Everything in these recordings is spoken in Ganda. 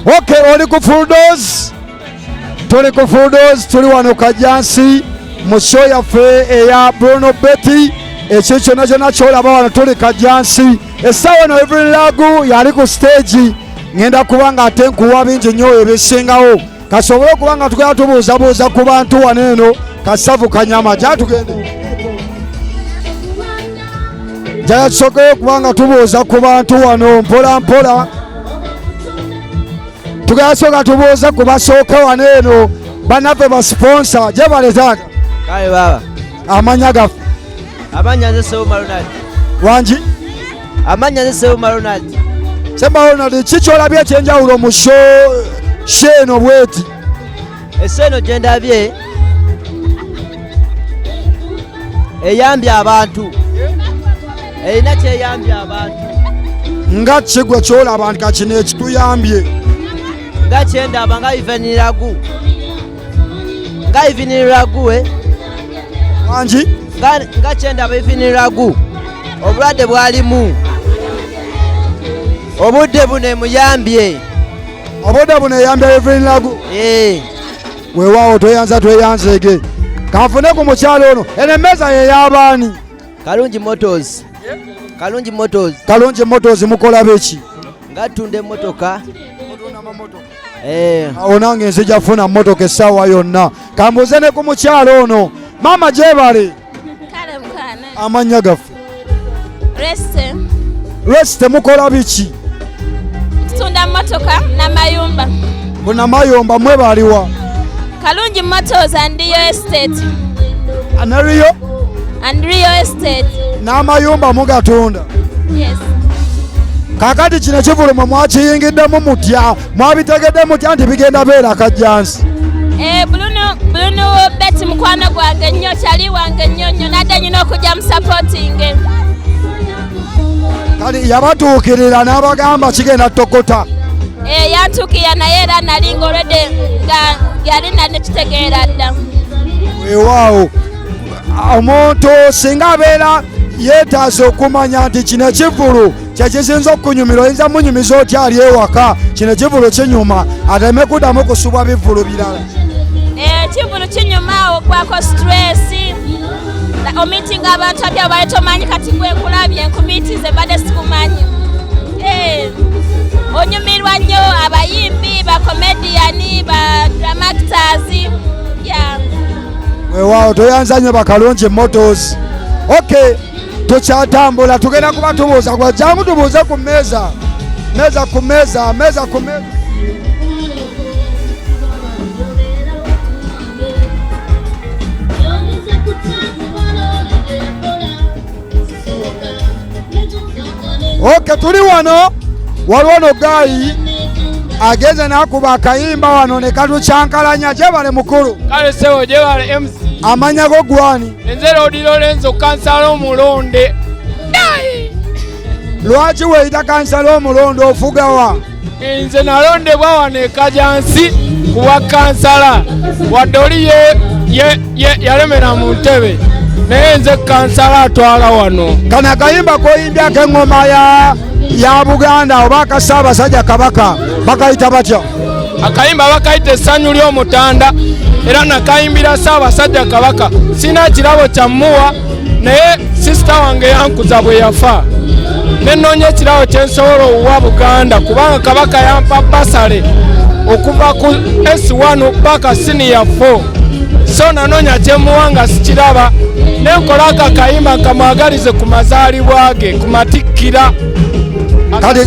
Okay, oli ku full dose. Tuli ku full dose, tuli wano Kajansi mu show yaffe eya Bruno Betty. Ekyo kyonna kyonna kyolaba wano tuli Kajansi. Essaawa no Everlyn Lagu yali ku stage. Ngenda kubanga ate nkuwa bingi nnyo ebisingawo. Kasobole kubanga tugenda tubuuzabuuza ku bantu wano eno Kasavu Kanyama. Jja tugende. Jja tusoke kubanga tubuuza ku bantu wano mpola mpola. Tugasooka tubuuza ku basooka wano eno bannaffe ba sponsor gye baleetaga. Kale baba. Amanya gaffe. Amanya nze Sewuma Ronald. Wangi? Amanya nze Sewuma Ronald. Sewuma Ronald, ki kyolabye ekyenjawulo mu show eno bweti? Esse eno gye ndabye eyambye abantu. Erina kyeyambye abantu. Nga kigwe kyolaba nti kino ekituyambye. Nga kyendaba nga Everlyn Lagu. Nga Everlyn Lagu Wangi? Nga kyendaba Everlyn Lagu. Obulwadde bwalimu. Obudde buno emuyambye. Obudde buno eyambye Everlyn Lagu? Weewaawo tweyanza tweyanzeege. Kanfune ku mukyalo ono. Eno emmeeza y'ey'abaani? Kalungi Motors. Kalungi Motors. Kalungi Motors mukola beki? Nga tunda emmotoka. Awo nange nzija funa mmotoka essaawa yonna. Kambuuze ne ku mukyalo ono. Maama gyebale. Kale mukana. Amannya gaffe? Reste. Reste mukola biki? Tunda mmotoka n'amayumba. Ku Namayomba mwebaliwa? Kalungi Motors and Rio Estate. Anario? And Rio Estate. N'amayumba mugatunda? Yes. Kakati kino kivuluma mwakiyingiddemu mutya? Mwabitegedde mutya nti bigenda beera Kajansi? Bruno Betty mukwano gwange nnyo, kyali wange nnyo nadde nyina okujja mu supporting. Kali yabatuukirira n'abagamba kigenda tokota? Yantuukirira naye era nali ng'olwedde nga yali nakitegeera dda. Weewaawo omuntu singa abeera yeetaase okumanya nti kino ekivulu kyekisinza okunyumira, oyinza munyumiza otya ali ewaka kino ekivulu kinyuma ateme kuddamu kusubwa bivulu birala. Ekivulu kinyuma okwako stress omitinga abantu abya bali tomanyi kati gwekulabye nkumitize mbadde sikumanyi. Onyumirwa nnyo abayimbi bakomediyani badramaters. Weewaawo toyanza nnyo Bakalungi Motors. Okay, tukyatambula tugenda kuba tubuuza gwajjangu tubuuze ku mmeeza. Mmeeza ku mmeeza, mmeeza ku mmeeza. Okay, tuli wano waliwo no gayi ageze nakuba akayimba wano ne katucyankalanya gyebale mukulu. Kale sewo gyebale MC. Amanya go gwani? Nze Lodiro Lenzo kansala omulonde. Lwaki weeyita kansala omulonde ofugawa? Nze nalondebwa wano Ekajansi kuwa kansala wadde oli yalemera mu ntebe naye nze kansala atwala wano. Kano akayimba koyimbya ak'engoma ya Buganda oba ka Ssaabasajja Kabaka bakayita batya? Akayimba bakayita essanyu ly'omutanda era nakayimbira Ssaabasajja Kabaka. Sina kirabo kyamuwa naye sisita wange yankuza bwe yafa nenoonya ekirabo kyensobola owa Buganda kubanga Kabaka yampa basale okuva ku S1 paka senior 4 so nanonya kyemuwanga sikiraba nenkola akakayimba nkamwagalize ku mazaalibwa ge ku matikkira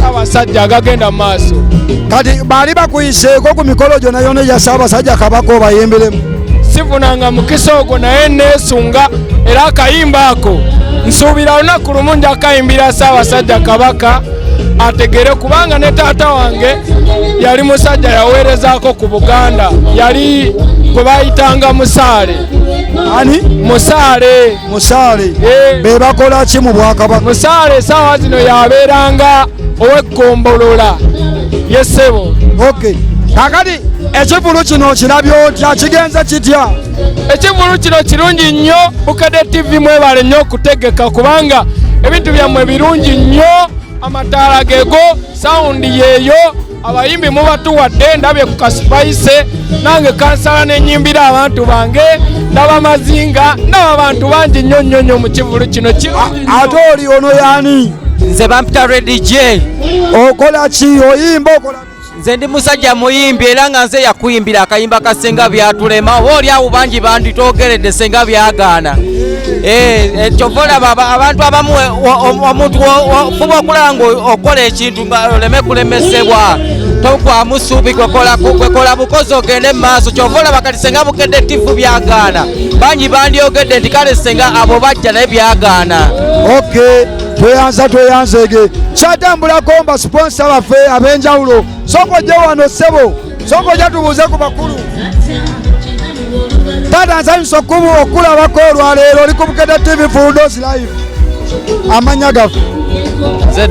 abasajja agagenda mu maaso. Kati baali bakuyiseeko ku mikolo gyonna yonna gya Ssaabasajja Kabaka obayembelemu? Sifunanga mukisa ogwo naye neesunga era akayimba ako nsuubira olunaku lumu nja kayimbira Ssaabasajja Kabaka ategere kubanga ne taata wange yali musajja yaweerezaako ku Buganda yali gwe bayitanga Musaale. Ani? Musaale. Musaale. Be bakola ki mu Bwakabaka? Musaale saawa zino yabeeranga ow'eggombolola yessebo. Okay. Kakati ekivulu kino kirabye otya kigenze kitya? Ekivulu kino kirungi nnyo Bukedde TV mwebale nnyo okutegeka kubanga ebintu byammwe birungi nnyo amataala geego sawundi yeeyo abayimbi mubatuwadde ndabye ku Kaspaise nange kansala n'ennyimbira abantu bange ndaba mazinga ndaba abantu bangi nnyo nnyo nnyo mu kivulu kino kirungi nnyo. Ate oli ono yaani? Nze bampita Red J. Okola ki? Oyimba okola? Nze ndi musajja muyimbi era nga nze yakuyimbira akayimba ka Senga Byatulema oba oli awo bangi banditoogeredde Senga Byagaana. Kyova olaba abantu abamu omuntu fuba okulaba ng'okola ekintu nga oleme kulemesebwa togwamu ssuubi kwekola bukozi ogende mu maaso. Kyova olaba kati Senga Bukedde TV Byagaana bangi bandyogedde nti kale Senga abo bajja naye byagaana. Okay. Tweyanzege kyatambulako mba sponsor baffe ab'enjawulo soko ojja wano ssebo soko ojja tubuuze ku bakulu taata nsanyusa okulabako olwaleero oli ku Bukedde TV Full Dose Live. Amanya gaffe nze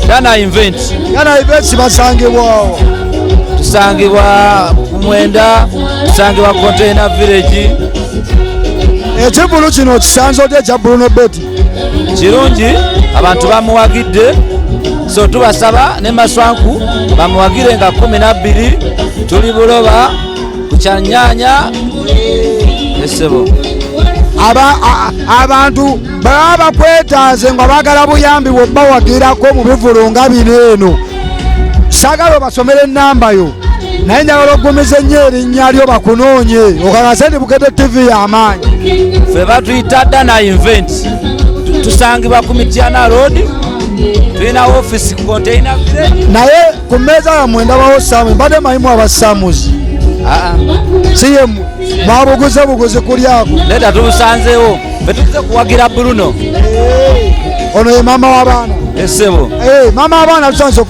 Dana Invent basangibwawo tusangibwa ku Mwenda tusangibwa Container Village. Ekivulu kino kisanze otya ekya Bruno Betty? Kirungi abantu bamuwagidde so tubasaba ne Maswanku bamuwagire nga 12 tuli Buloba ku Kyanyanya esebo. Abantu baba bakwetaaze nga baagala buyambi bw'obawagirako mu bivulu nga bino eno saagala obasomera ennamba yo naye njagala ogumiza ennyo erinnya lyo bakunoonye okakase nti Bukedde TV y'amaanyi. Ffe batuyita Dana Invent tusangibwa ku Mityana Road tulina office ku Container Village. Naye ku mmeeza yammwe ndabawo Saamu mbadde mayimu abasaamuzi si yemmwe mwabuguze kulyako leta tubusanzeewo ffe tukize kuwagira Bruno. Ono ye maama w'abaana esebo. Maama w'abaana tusanze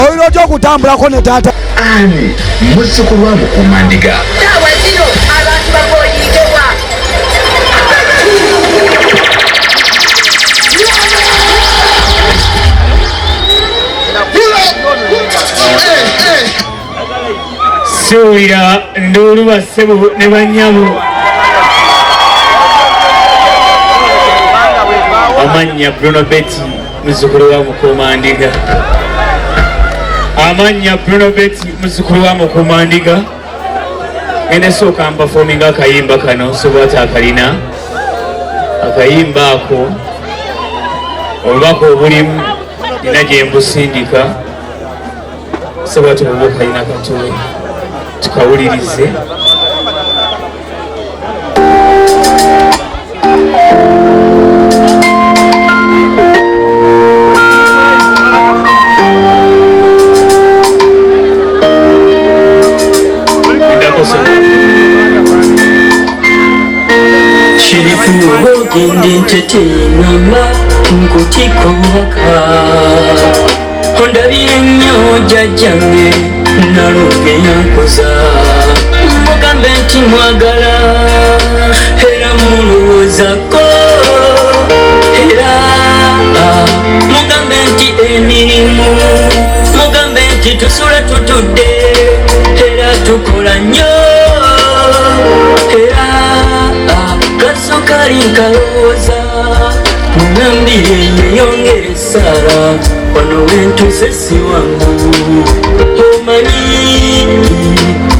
oyina otya okutambulako ne taata ani muzzukulu wa Mukuumandiga tawa zino abantu bakoyigebwa suubira nduulu bassebo ne bannyamu amannya Bruno Betty muzzukulu wa Mukuumandiga. Amanya Bruno Betty muzzukulu wa Mukuumandiga ngende sooka mpafominga akayimba kano sobwata akalina akayimba ako obubaka obulimu nina gye mbusindika sobwata obuba kalina katowe tukawulirize. Ogende nteteengamba nkutikombaka ondabire nnyo jjajjange nalonge yankoza mugambe nti mwagala era muluwoozako era mugambe nti emirimu mugambe nti tusula tutudde era tukola nnyo era kasukali nkalowooza mugambire yeyongere Sara wano wentuuse si wangu omanyi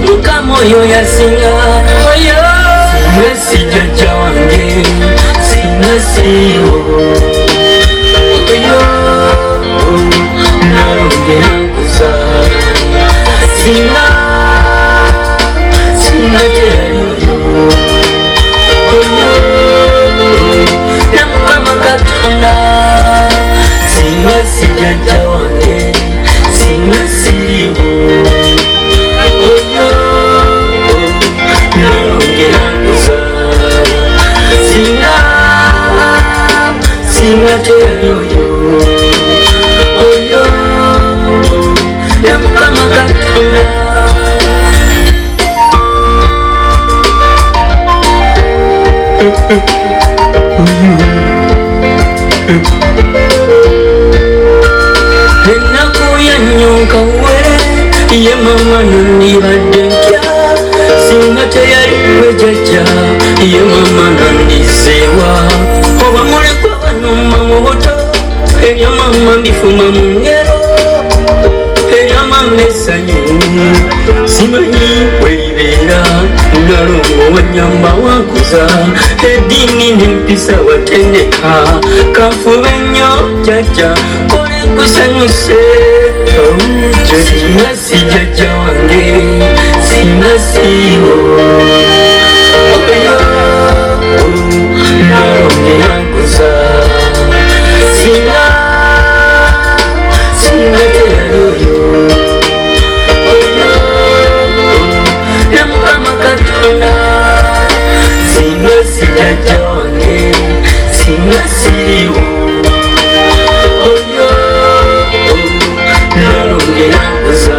Mukama oyo yasinga oyo singa si jjajja wange singa siwo oyo bagamba wakuza eddiini n'empisa watendeka kanfube nnyo jjajja kole kusanyuse singa si jjajja wange singa siiwo oyo nalongera nkuza singa teyali oyo singa si jjajja wange singa siriwo oyo nalongera nkuza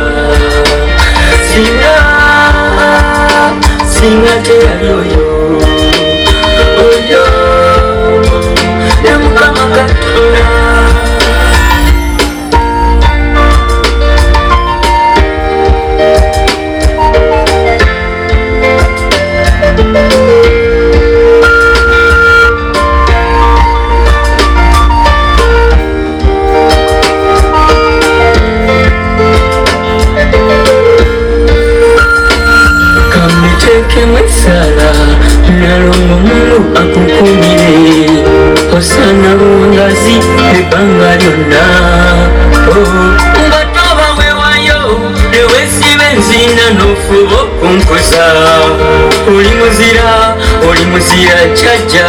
singa teyali oyo oyo ne Mukama Katonda. Mwesala nalongo Mungu akukumire osana buwangazi ebbanga lyonna nga toba weewayo newesiba enzina n'ofuba okunkuza oli muzira jjajja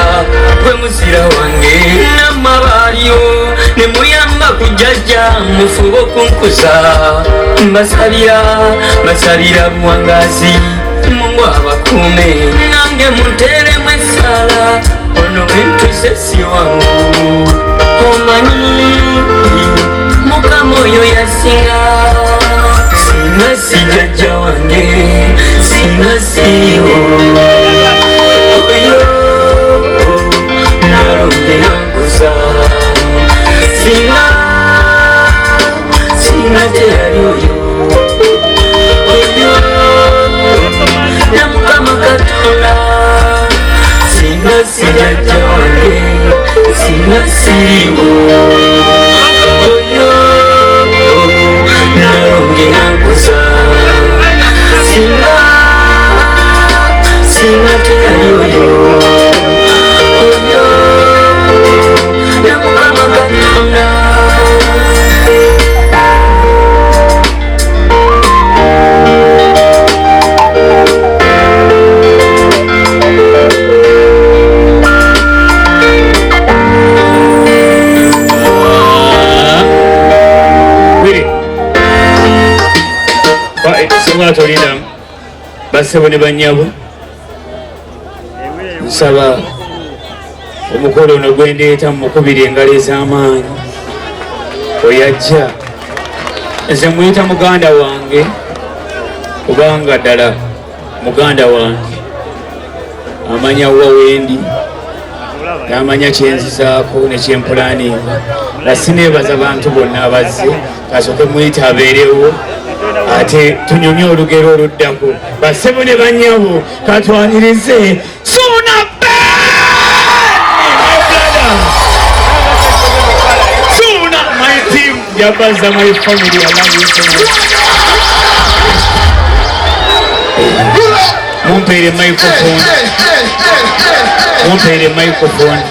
gwe muzira wange n'amabalyo ne muyamba ku jjajja mufuba okunkuza mbasabira buwangazi Mungu abakume nange muteremu essala ono wentuse si wangu omanyi Mukama oyo yasinga singa si jjajja wange singa siiwo oyo nalongera nkuza singa teyali oyo singa si jjajja wange singa siriwo oyo nalongera nkuza singa teyali oyo oyo ne Mukama Katonda. Tolina basebo ne banyabo nsaba omukolo ono gwendeeta mukubira engalo ez'amaanyi oyajja nze muyita muganda wange kubanga ddala muganda wange amanya wa wendi n'amanya kyenzizaako nekyempulaninga nasineebaza bantu bonna abazze kasooke muyita abeerewo ate tunyumye olugero oluddako basebo ne banyabo katwanirize Suna Suna my team yabaza my family I love you so much. Mumpere microphone